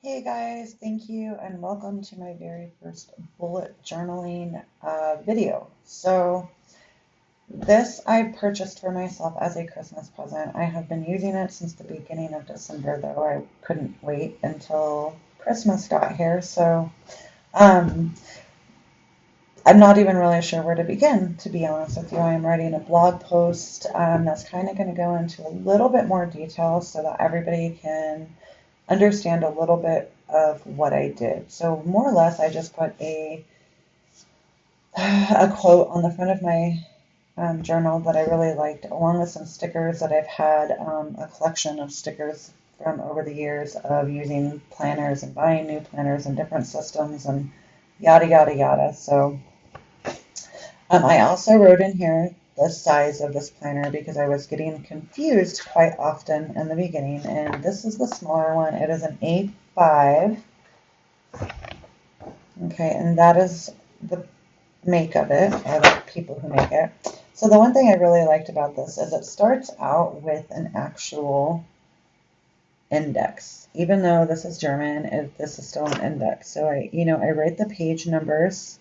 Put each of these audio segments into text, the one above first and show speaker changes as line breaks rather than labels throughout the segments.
Hey guys, thank you and welcome to my very first bullet journaling video. This I purchased for myself as a Christmas present. I have been using it since the beginning of December, though I couldn't wait until Christmas got here. Um, I'm not even really sure where to begin, to be honest with you. I am writing a blog post that's kind of going to go into a little bit more detail so that everybody can understand a little bit of what I did. So more or less, I just put a quote on the front of my journal that I really liked, along with some stickers that I've had, a collection of stickers from over the years of using planners and buying new planners and different systems and yada yada yada. I also wrote in here the size of this planner because I was getting confused quite often in the beginning, and this is the smaller one. It is an A5. Okay, and that is the make of it, or the people who make it. So the one thing I really liked about this is it starts out with an actual index. Even though this is German, this is still an index. So I write the page numbers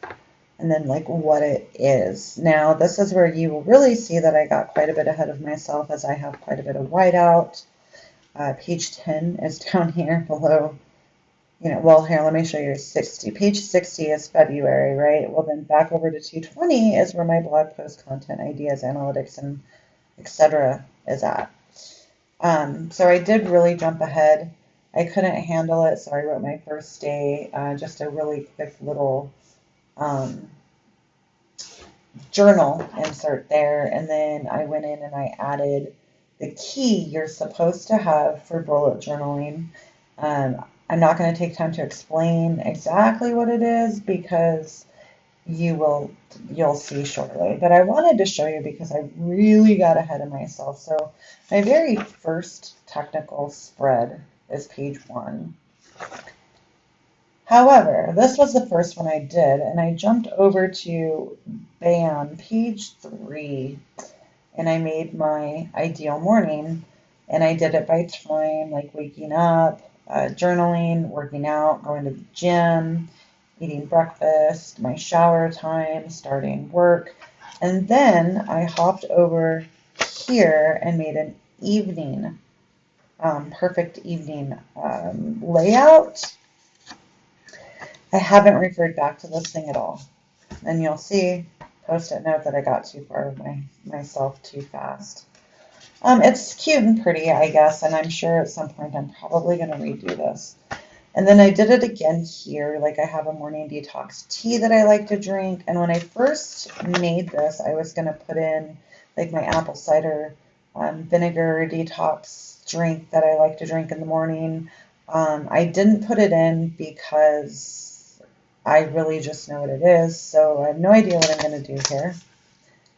and then like what it is. Now this is where you will really see that I got quite a bit ahead of myself as I have quite a bit of whiteout. Page 10 is down here below. Well, here, let me show you 60. Page 60 is February, right? Well, then back over to 220 is where my blog post content ideas, analytics, and etc. is at. So I did really jump ahead. I couldn't handle it, so I wrote my first day, just a really quick little um, journal insert there. And then I went in and I added the key you're supposed to have for bullet journaling. I'm not going to take time to explain exactly what it is because you'll see shortly. But I wanted to show you because I really got ahead of myself. So my very first technical spread is page 1. However, this was the first one I did, and I jumped over to page 3, and I made my ideal morning, and I did it by time, like waking up, journaling, working out, going to the gym, eating breakfast, my shower time, starting work, and then I hopped over here and made an evening, perfect evening layout. I haven't referred back to this thing at all, and you'll see, post-it note, that I got too far of myself too fast. It's cute and pretty, I guess, and I'm sure at some point I'm probably going to redo this. And then I did it again here, like I have a morning detox tea that I like to drink. And when I first made this, I was going to put in like my apple cider vinegar detox drink that I like to drink in the morning. I didn't put it in because I really just know what it is. So I have no idea what I'm going to do here.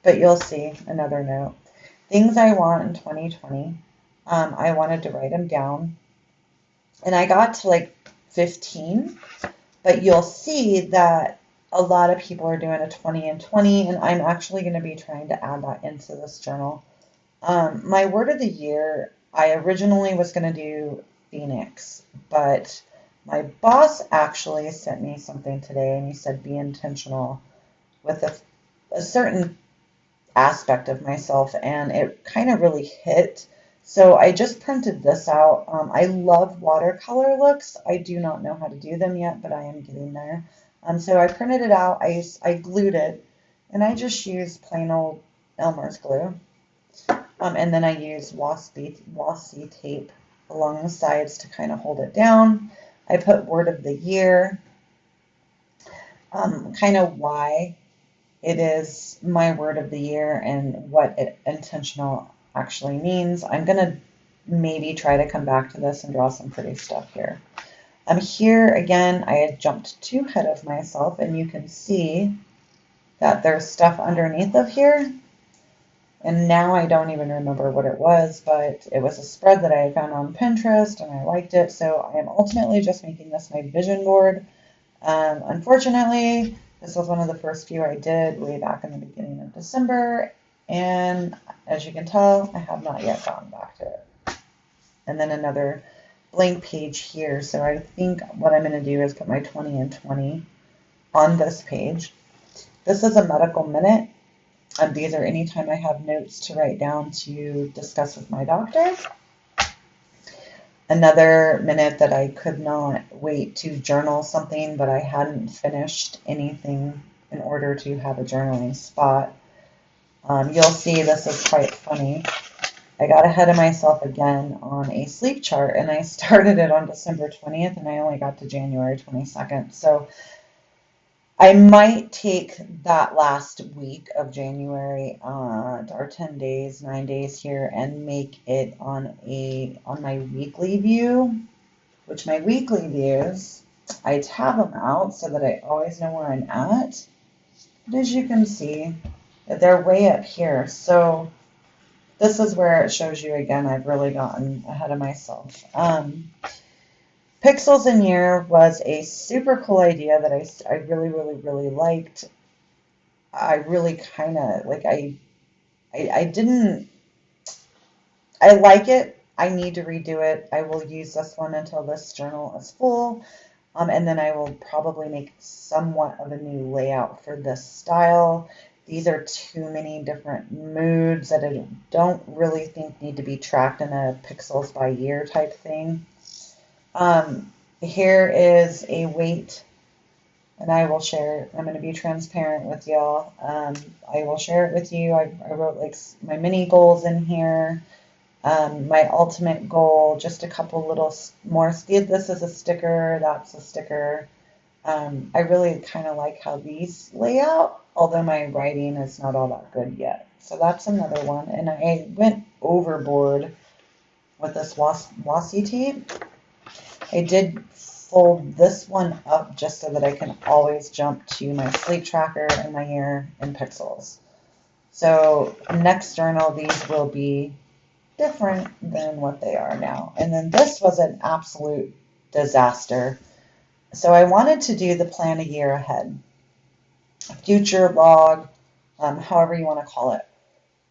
But you'll see another note. Things I want in 2020. I wanted to write them down. And I got to like 15, but you'll see that a lot of people are doing a 20 and 20, and I'm actually going to be trying to add that into this journal. My word of the year, I originally was going to do Phoenix, but my boss actually sent me something today, and he said be intentional with a certain aspect of myself, and it kind of really hit. So I just printed this out. I love watercolor looks. I do not know how to do them yet, but I am getting there. So I printed it out, I glued it, and I just used plain old Elmer's glue. And then I used washi tape along the sides to kind of hold it down. I put word of the year, kind of why it is my word of the year and what intentional actually means. I'm going to maybe try to come back to this and draw some pretty stuff here. Here again, I had jumped too ahead of myself, and you can see that there's stuff underneath of here. And now I don't even remember what it was, but it was a spread that I had found on Pinterest and I liked it. So I am ultimately just making this my vision board. Unfortunately, this was one of the first few I did way back in the beginning of December, and as you can tell, I have not yet gotten back to it. And then another blank page here. So I think what I'm going to do is put my 20 and 20 on this page. This is a medical minute. These are anytime I have notes to write down to discuss with my doctor. Another minute that I could not wait to journal something, but I hadn't finished anything in order to have a journaling spot. You'll see this is quite funny. I got ahead of myself again on a sleep chart, and I started it on December 20th, and I only got to January 22nd. So I might take that last week of January, or 10 days, 9 days here, and make it on my weekly view, which my weekly views, I tab them out so that I always know where I'm at. But as you can see, they're way up here. So this is where it shows you again, I've really gotten ahead of myself. Pixels in Year was a super cool idea that I really, really, really liked. I really kind of, like, I didn't, I like it. I need to redo it. I will use this one until this journal is full. And then I will probably make somewhat of a new layout for this style. These are too many different moods that I don't really think need to be tracked in a pixels by year type thing. Here is a weight, and I will share it. I'm going to be transparent with y'all. I will share it with you. I wrote like my mini goals in here. My ultimate goal, just a couple little more. This is a sticker, that's a sticker. I really kind of like how these lay out, although my writing is not all that good yet. So that's another one. And I went overboard with this washi tape. I did fold this one up just so that I can always jump to my sleep tracker and my year in pixels. So next journal, these will be different than what they are now. And then this was an absolute disaster. So I wanted to do the plan a year ahead, future log, however you want to call it.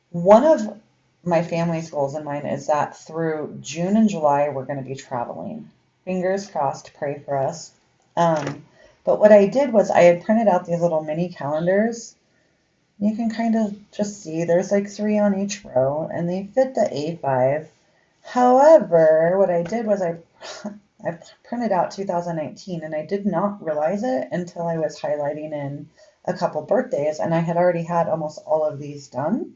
One of my family's goals and mine is that through June and July, we're going to be traveling. Fingers crossed, pray for us. But what I did was I had printed out these little mini calendars. You can kind of just see there's like 3 on each row, and they fit the A5. However, what I did was I printed out 2019, and I did not realize it until I was highlighting in a couple birthdays, and I had already had almost all of these done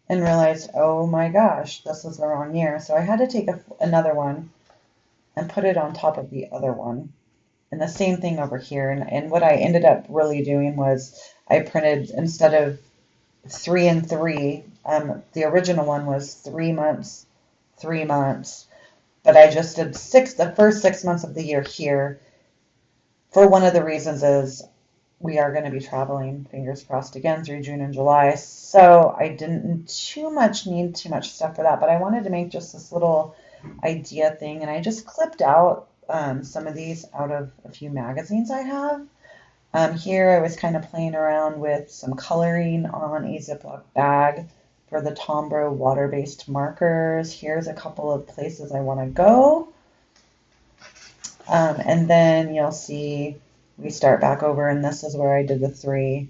and realized, oh my gosh, this is the wrong year. So I had to take another one and put it on top of the other one. And the same thing over here. And what I ended up really doing was I printed, instead of 3 and 3, the original one was 3 months, 3 months, but I just did the first 6 months of the year here. For one of the reasons is we are going to be traveling, fingers crossed, again through June and July. So I didn't need too much stuff for that, but I wanted to make just this little idea thing, and I just clipped out some of these out of a few magazines I have. Here I was kind of playing around with some coloring on a Ziploc bag for the Tombow water-based markers. Here's a couple of places I want to go. And then you'll see we start back over, and this is where I did the 3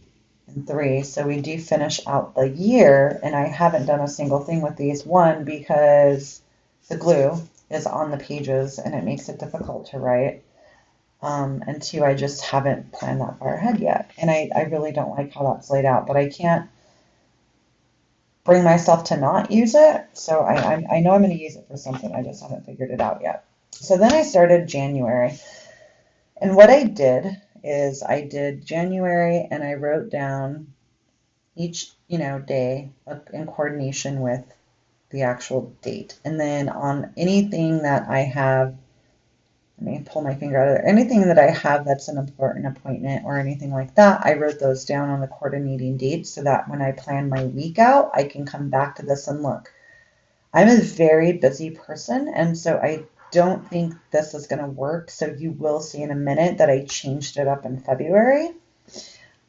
and 3. So we do finish out the year, and I haven't done a single thing with these. One, because the glue is on the pages and it makes it difficult to write. And 2, I just haven't planned that far ahead yet. And I really don't like how that's laid out, but I can't bring myself to not use it. So I know I'm going to use it for something. I just haven't figured it out yet. So then I started January. And what I did is I did January, and I wrote down each, day in coordination with the actual date. And then on anything that I have, let me pull my finger out of there, anything that I have that's an important appointment or anything like that, I wrote those down on the coordinating date so that when I plan my week out, I can come back to this and look. I'm a very busy person, and so I don't think this is going to work. So you will see in a minute that I changed it up in February.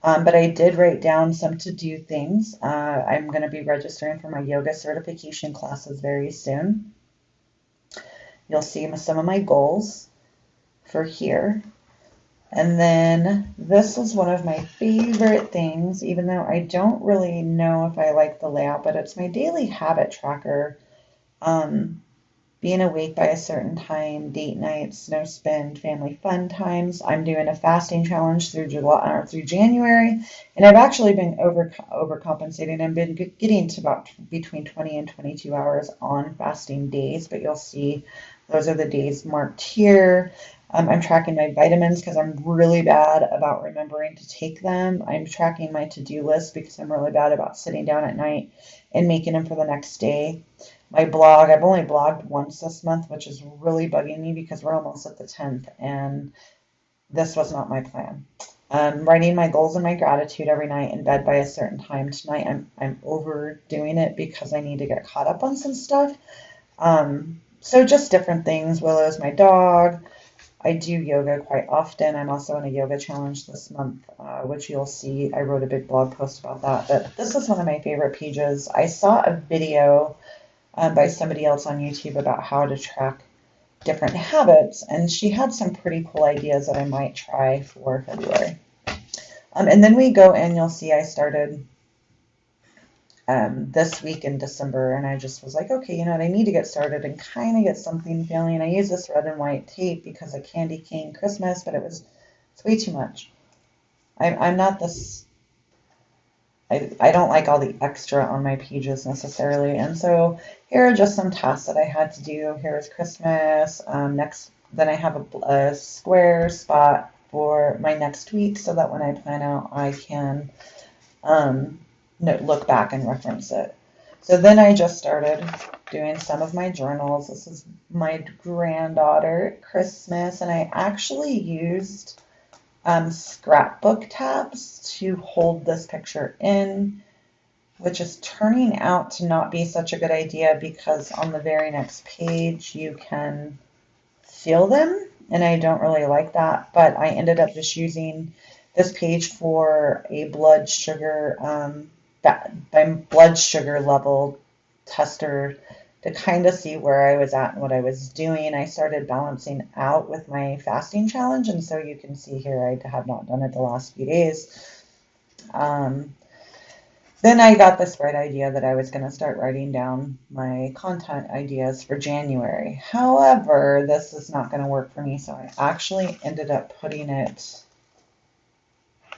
But I did write down some to-do things. I'm going to be registering for my yoga certification classes very soon. You'll see some of my goals for here. And then this is one of my favorite things, even though I don't really know if I like the layout, but it's my daily habit tracker. Being awake by a certain time, date nights, no spend, family fun times. I'm doing a fasting challenge through July or through January, and I've actually been overcompensating. I've been getting to about between 20 and 22 hours on fasting days, but you'll see those are the days marked here. I'm tracking my vitamins because I'm really bad about remembering to take them. I'm tracking my to-do list because I'm really bad about sitting down at night and making them for the next day. My blog, I've only blogged once this month, which is really bugging me because we're almost at the 10th and this was not my plan. Writing my goals and my gratitude every night in bed by a certain time. Tonight I'm overdoing it because I need to get caught up on some stuff. So just different things. Willow's my dog. I do yoga quite often. I'm also in a yoga challenge this month, which you'll see. I wrote a big blog post about that. But this is one of my favorite pages. I saw a video by somebody else on YouTube about how to track different habits, and she had some pretty cool ideas that I might try for February. And then we go in, you'll see I started this week in December, and I just was like, okay, you know what, I need to get started and kind of get something feeling. I use this red and white tape because of Candy Cane Christmas, but it's way too much. I'm not this, I don't like all the extra on my pages necessarily, and so here are just some tasks that I had to do. Here is Christmas. Then I have a square spot for my next week so that when I plan out, I can look back and reference it. So then I just started doing some of my journals. This is my granddaughter at Christmas, and I actually used scrapbook tabs to hold this picture in, which is turning out to not be such a good idea because on the very next page you can feel them, and I don't really like that, but I ended up just using this page for a blood sugar level tester to kind of see where I was at and what I was doing. I started balancing out with my fasting challenge, and so you can see here I have not done it the last few days. Then I got this bright idea that I was going to start writing down my content ideas for January. However, this is not going to work for me, so I actually ended up putting it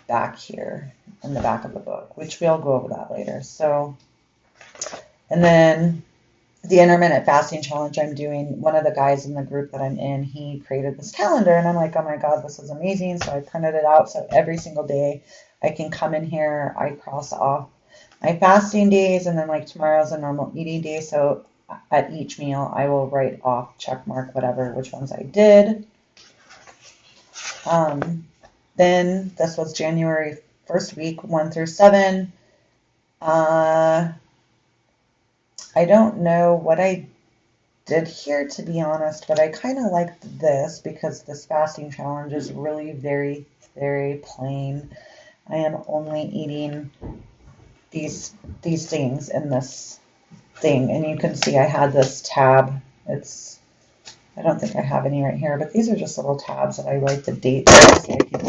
back here in the back of the book, which we'll go over that later. So, and then the intermittent fasting challenge I'm doing, one of the guys in the group that I'm in, he created this calendar, and I'm like, oh my God, this is amazing. So I printed it out. So every single day I can come in here, I cross off my fasting days, and then like tomorrow's a normal eating day. So at each meal, I will write off, check mark, whatever, which ones I did. Then this was January 1st week, 1 through 7. I don't know what I did here, to be honest, but I kind of liked this because this fasting challenge is really very, very plain. I am only eating these things in this thing, and you can see I had this tab. I don't think I have any right here, but these are just little tabs that I write the dates so I can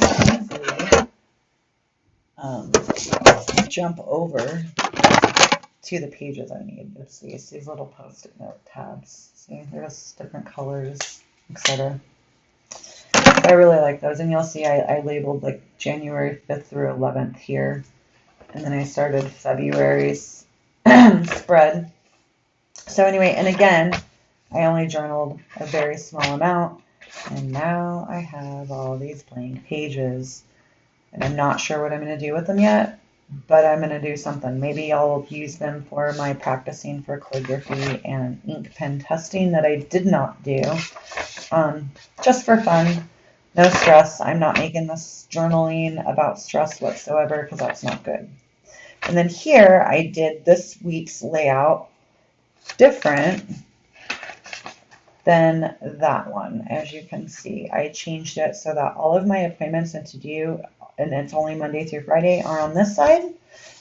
easily jump over to the pages I need. It's these little post-it note tabs. See, there's different colors, etc. I really like those, and you'll see I labeled like January 5th through 11th here, and then I started February's spread. So anyway, and again, I only journaled a very small amount, and now I have all these blank pages, and I'm not sure what I'm going to do with them yet, but I'm going to do something. Maybe I'll use them for my practicing for calligraphy and ink pen testing that I did not do, just for fun. No stress. I'm not making this journaling about stress whatsoever because that's not good. And then here I did this week's layout different than that one. As you can see, I changed it so that all of my appointments and to do, and it's only Monday through Friday, are on this side.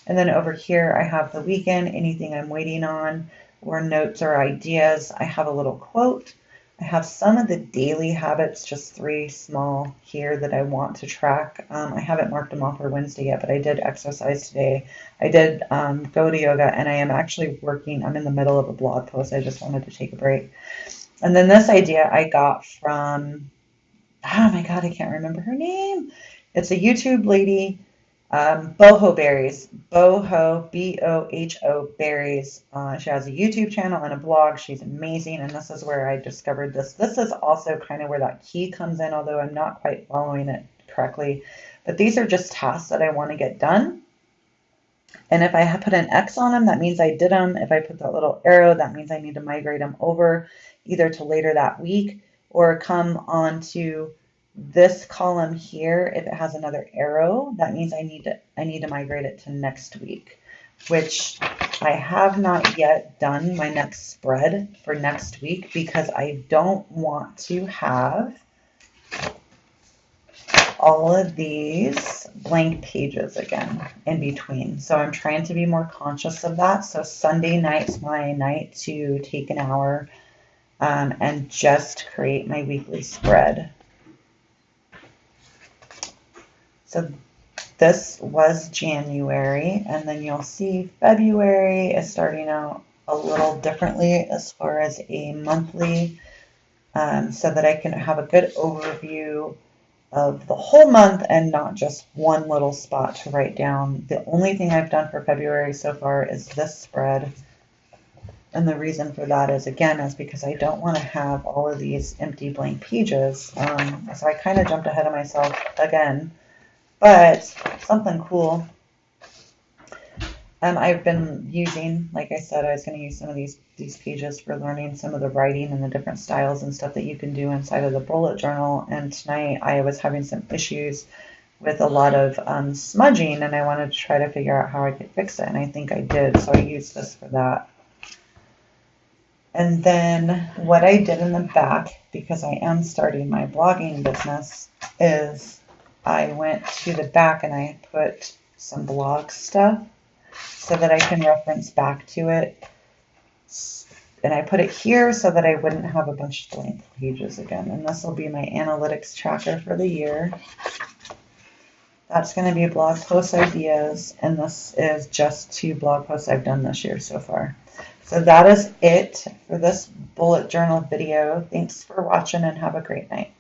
And then over here I have the weekend, anything I'm waiting on, or notes or ideas. I have a little quote I have some of the daily habits, just 3 small here that I want to track. I haven't marked them off for Wednesday yet, but I did exercise today. I did go to yoga, and I am actually working. I'm in the middle of a blog post. I just wanted to take a break. And then this idea I got from, oh my God, I can't remember her name. It's a YouTube lady, Boho Berries. Boho, Boho Berries. She has a YouTube channel and a blog. She's amazing, and this is where I discovered this. This is also kind of where that key comes in, although I'm not quite following it correctly. But these are just tasks that I want to get done. And if I put an X on them, that means I did them. If I put that little arrow, that means I need to migrate them over either to later that week or come on to this column here. If it has another arrow, that means I need to migrate it to next week, which I have not yet done my next spread for next week because I don't want to have all of these blank pages again in between. So I'm trying to be more conscious of that. So Sunday night's my night to take an hour and just create my weekly spread. So this was January, and then you'll see February is starting out a little differently as far as a monthly, so that I can have a good overview of the whole month and not just one little spot to write down. The only thing I've done for February so far is this spread. And the reason for that is, again, is because I don't want to have all of these empty blank pages. So I kind of jumped ahead of myself again, but something cool. I've been using, like I said, I was going to use some of these pages for learning some of the writing and the different styles and stuff that you can do inside of the bullet journal. And tonight I was having some issues with a lot of smudging, and I wanted to try to figure out how I could fix it, and I think I did, so I used this for that. And then what I did in the back, because I am starting my blogging business, is I went to the back and I put some blog stuff so that I can reference back to it. And I put it here so that I wouldn't have a bunch of blank pages again. And this will be my analytics tracker for the year. That's going to be blog post ideas, and this is just 2 blog posts I've done this year so far. So that is it for this bullet journal video. Thanks for watching and have a great night.